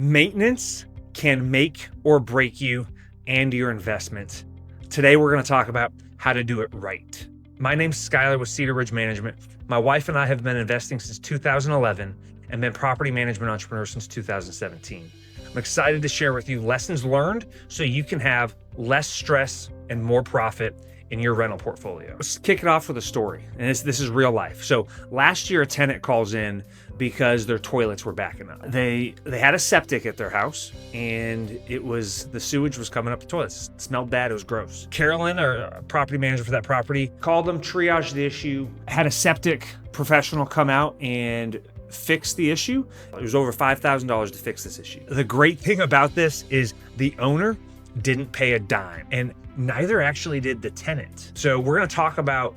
Maintenance can make or break you and your investments. Today, we're going to talk about how to do it right. My name's Skylar with Cedar Ridge Management. My wife and I have been investing since 2011 and been property management entrepreneurs since 2017. I'm excited to share with you lessons learned so you can have less stress and more profit in your rental portfolio. Let's kick it off with a story, and this is real life. So last year, a tenant calls in because their toilets were backing up. They had a septic at their house, and the sewage was coming up the toilets. It smelled bad. It was gross. Carolyn, our property manager for that property, called them, triaged the issue, had a septic professional come out and fix the issue. It was over $5,000 to fix this issue. The great thing about this is the owner didn't pay a dime, and neither actually did the tenant. So we're going to talk about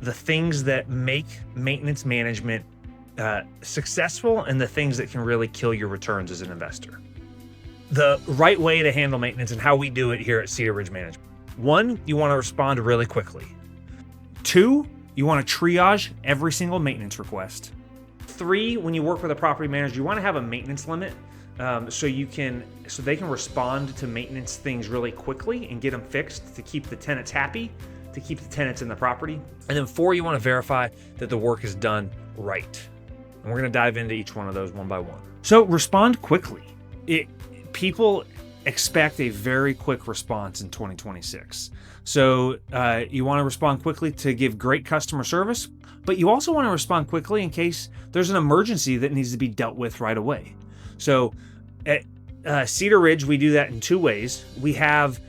the things that make maintenance management successful and the things that can really kill your returns as an investor. The right way to handle maintenance and how we do it here at Cedar Ridge Management. 1, you want to respond really quickly. 2, you want to triage every single maintenance request. 3, when you work with a property manager, you want to have a maintenance limit so they can respond to maintenance things really quickly and get them fixed to keep the tenants happy, to keep the tenants in the property. And then 4, you want to verify that the work is done right. And we're going to dive into each one of those one by one. So respond quickly. People expect a very quick response in 2026. So you want to respond quickly to give great customer service, but you also want to respond quickly in case there's an emergency that needs to be dealt with right away. So at Cedar Ridge, we do that in 2 ways. We have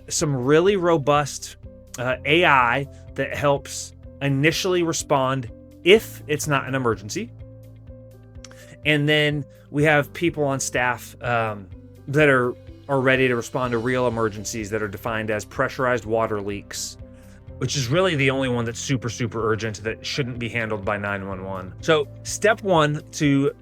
some really robust AI that helps initially respond if it's not an emergency. And then we have people on staff that are ready to respond to real emergencies that are defined as pressurized water leaks, which is really the only one that's super, super urgent that shouldn't be handled by 911. So step 1 to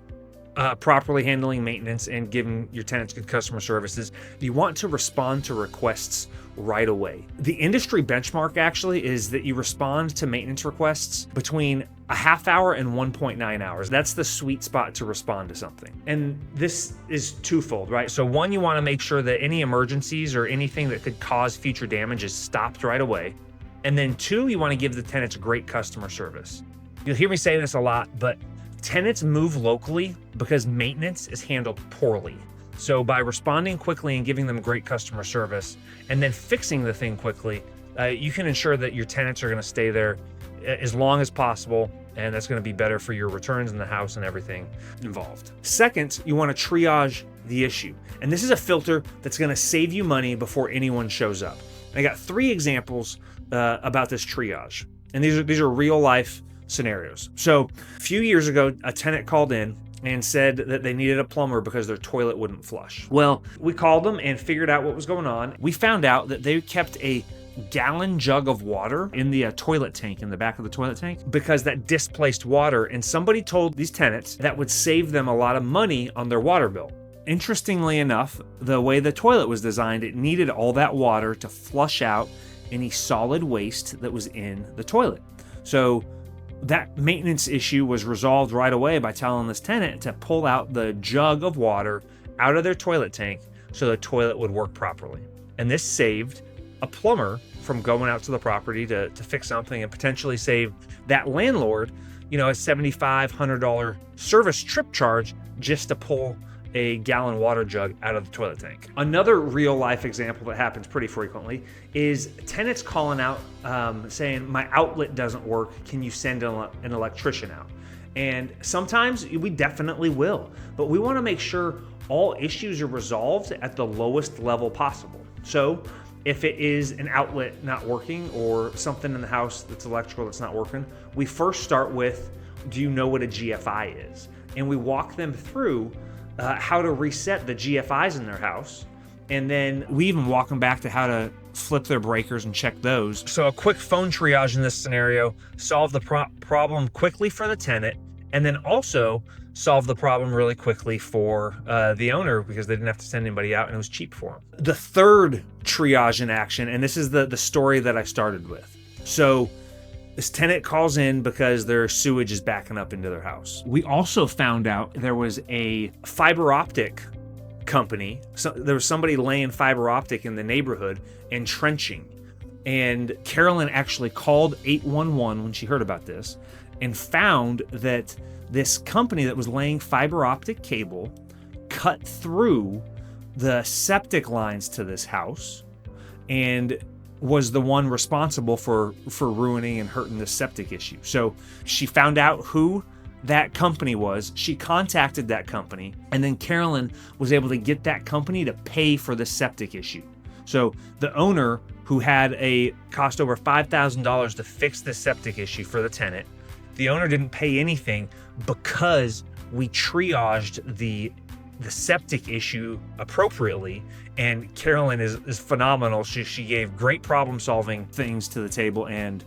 properly handling maintenance and giving your tenants good customer services, you want to respond to requests right away. The industry benchmark actually is that you respond to maintenance requests between a half hour and 1.9 hours. That's the sweet spot to respond to something. And this is twofold, right? So 1, you want to make sure that any emergencies or anything that could cause future damage is stopped right away. And then 2, you want to give the tenants great customer service. You'll hear me say this a lot, but tenants move locally because maintenance is handled poorly. So by responding quickly and giving them great customer service and then fixing the thing quickly, you can ensure that your tenants are going to stay there as long as possible, and that's going to be better for your returns in the house and everything involved. Second, you want to triage the issue. And this is a filter that's going to save you money before anyone shows up. And I got 3 examples about this triage. And these are real life scenarios. So a few years ago, a tenant called in and said that they needed a plumber because their toilet wouldn't flush. Well, we called them and figured out what was going on. We found out that they kept a gallon jug of water in the toilet tank, in the back of the toilet tank, because that displaced water. And somebody told these tenants that would save them a lot of money on their water bill. Interestingly enough, the way the toilet was designed, it needed all that water to flush out any solid waste that was in the toilet. So that maintenance issue was resolved right away by telling this tenant to pull out the jug of water out of their toilet tank so the toilet would work properly. And this saved a plumber from going out to the property to fix something and potentially save that landlord, a $7,500 service trip charge just to pull a gallon water jug out of the toilet tank. Another real life example that happens pretty frequently is tenants calling out saying, my outlet doesn't work, can you send an electrician out? And sometimes we definitely will, but we want to make sure all issues are resolved at the lowest level possible. So if it is an outlet not working or something in the house that's electrical that's not working, we first start with, do you know what a GFI is? And we walk them through how to reset the GFIs in their house. And then we even walk them back to how to flip their breakers and check those. So a quick phone triage in this scenario, solve the problem quickly for the tenant, and then also solve the problem really quickly for the owner because they didn't have to send anybody out and it was cheap for them. The third triage in action, and this is the story that I started with. So This tenant calls in because their sewage is backing up into their house. We also found out there was a fiber optic company. So there was somebody laying fiber optic in the neighborhood and trenching. And Carolyn actually called 811 when she heard about this and found that this company that was laying fiber optic cable cut through the septic lines to this house and was the one responsible for ruining and hurting the septic issue. So she found out who that company was. She contacted that company, and then Carolyn was able to get that company to pay for the septic issue. So the owner, who had a cost over $5,000 to fix the septic issue for the tenant, the owner didn't pay anything because we triaged the septic issue appropriately. And Carolyn is phenomenal. She gave great problem solving things to the table and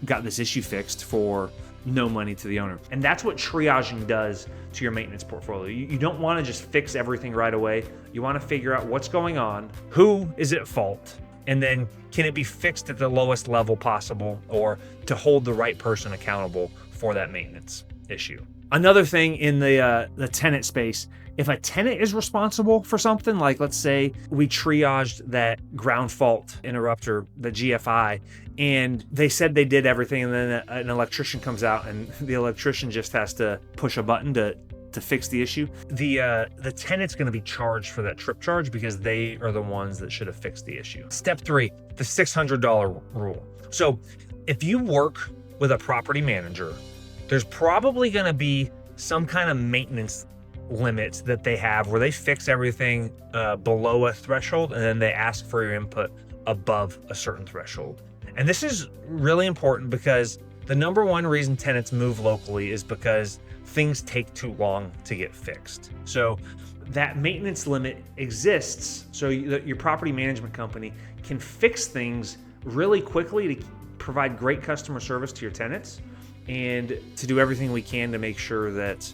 got this issue fixed for no money to the owner. And that's what triaging does to your maintenance portfolio. You don't want to just fix everything right away. You want to figure out what's going on, who is at fault, and then can it be fixed at the lowest level possible, or to hold the right person accountable for that maintenance issue. Another thing in the tenant space, if a tenant is responsible for something, like let's say we triaged that ground fault interrupter, the GFI, and they said they did everything, and then an electrician comes out and the electrician just has to push a button to fix the issue, the tenant's going to be charged for that trip charge because they are the ones that should have fixed the issue. Step 3, the $600 rule. So if you work with a property manager, there's probably going to be some kind of maintenance limits that they have where they fix everything below a threshold, and then they ask for your input above a certain threshold. And this is really important because the number one reason tenants move locally is because things take too long to get fixed. So that maintenance limit exists so your property management company can fix things really quickly to provide great customer service to your tenants and to do everything we can to make sure that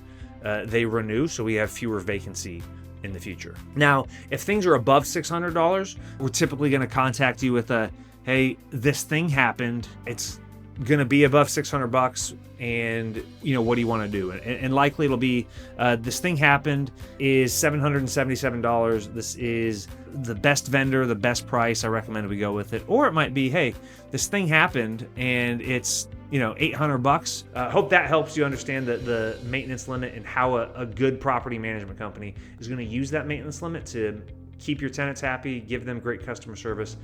they renew so we have fewer vacancy in the future. Now, if things are above $600, we're typically going to contact you with a, hey, this thing happened. It's going to be above $600, and what do you want to do? And likely it'll be this thing happened is $777. This is the best vendor, the best price. I recommend we go with it. Or it might be, hey, this thing happened and it's $800. Hope that helps you understand the maintenance limit and how a good property management company is going to use that maintenance limit to keep your tenants happy, give them great customer service,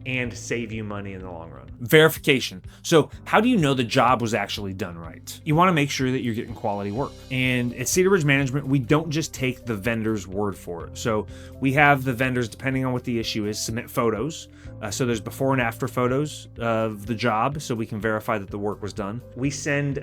and save you money in the long run. Verification. So how do you know the job was actually done right? You want to make sure that you're getting quality work. And at Cedar Ridge Management, we don't just take the vendor's word for it. So we have the vendors, depending on what the issue is, submit photos. So there's before and after photos of the job so we can verify that the work was done. We send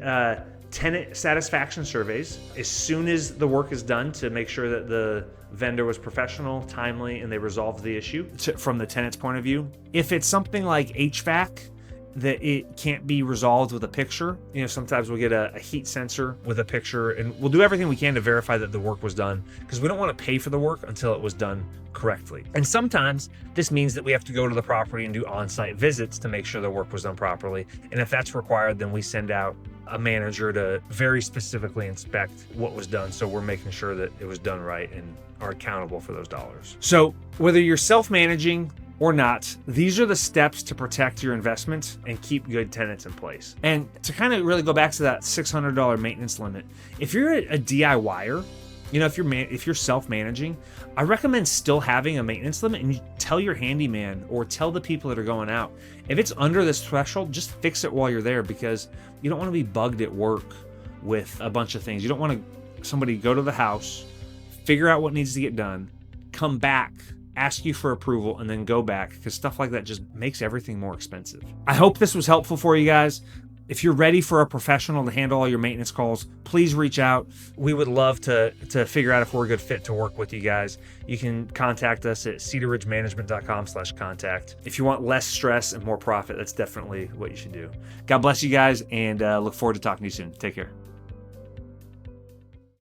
tenant satisfaction surveys as soon as the work is done to make sure that the vendor was professional, timely, and they resolved the issue from the tenant's point of view. If it's something like HVAC that it can't be resolved with a picture, sometimes we'll get a heat sensor with a picture, and we'll do everything we can to verify that the work was done because we don't want to pay for the work until it was done correctly. And sometimes this means that we have to go to the property and do on-site visits to make sure the work was done properly. And if that's required, then we send out a manager to very specifically inspect what was done, so we're making sure that it was done right and are accountable for those dollars. So whether you're self-managing or not, these are the steps to protect your investments and keep good tenants in place. And to kind of really go back to that $600 maintenance limit, if you're a DIYer, if you're self-managing, I recommend still having a maintenance limit, and you tell your handyman or tell the people that are going out, if it's under this threshold, just fix it while you're there, because you don't want to be bugged at work with a bunch of things. You don't want somebody go to the house, figure out what needs to get done, come back, ask you for approval, and then go back, because stuff like that just makes everything more expensive. I hope this was helpful for you guys. If you're ready for a professional to handle all your maintenance calls, please reach out. We would love to figure out if we're a good fit to work with you guys. You can contact us at cedarridgemanagement.com/contact. If you want less stress and more profit, that's definitely what you should do. God bless you guys, and look forward to talking to you soon. Take care.